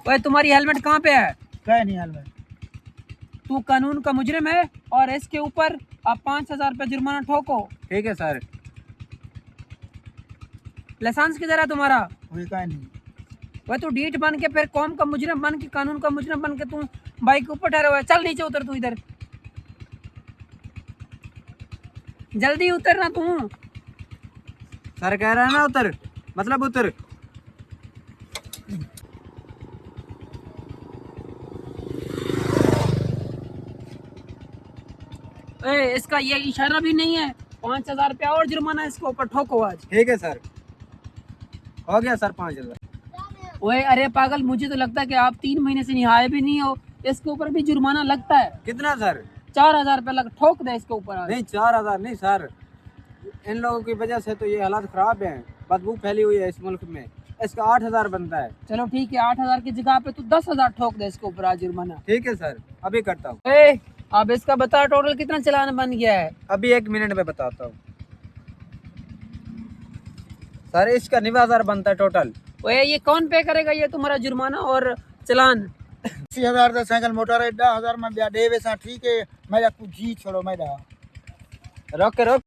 ओए तुम्हारी हेलमेट कहाँ पे है? क्या नहीं हेलमेट? तू कानून का मुजरिम है और इसके ऊपर आप 5,000 रुपये जुर्माना ठोको। ठीक है सर। लाइसेंस किधर है तुम्हारा? वही क्या नहीं। वह तू डीट बन के फिर कौम का मुजरिम बन के कानून का मुजरिम बन के तू बाइक के ऊपर ठहरा हुआ है। चल नीचे उतर तू, इधर जल्दी उतर ना तू। सर कह रहा है ना उतर, मतलब उतर। ए, इसका ये इशारा भी नहीं है। 5,000 रुपया और जुर्माना इसके ऊपर ठोको आज। ठीक है सर, हो गया सर 5,000। ओए अरे पागल, मुझे तो लगता है कि आप 3 महीने से नहाए भी नहीं हो। इसके ऊपर भी जुर्माना लगता है। कितना सर? 4,000 रुपया लग ठोक दे इसके ऊपर आज। नहीं 4,000 नहीं सर, इन लोगों की वजह से तो ये हालात खराब हैं, बदबू फैली हुई है इस मुल्क में। इसका 8,000 बनता है। चलो ठीक है, 8,000 की जगह पे तू 10,000 ठोक दे इसके ऊपर आज जुर्माना। ठीक है सर, अभी करता हूँ। ए, अब इसका बता टोटल कितना चालान बन गया है? अभी 1 मिनट में बताता हूँ सर। इसका 9,000 बनता है टोटल। ओए ये कौन पे करेगा ये तुम्हारा जुर्माना और चालान? 80,000 का साइकिल मोटर है, 10,000 में ब्याह देवे सा। ठीक है, मैं जी छोड़ो मैं रोक के रोक।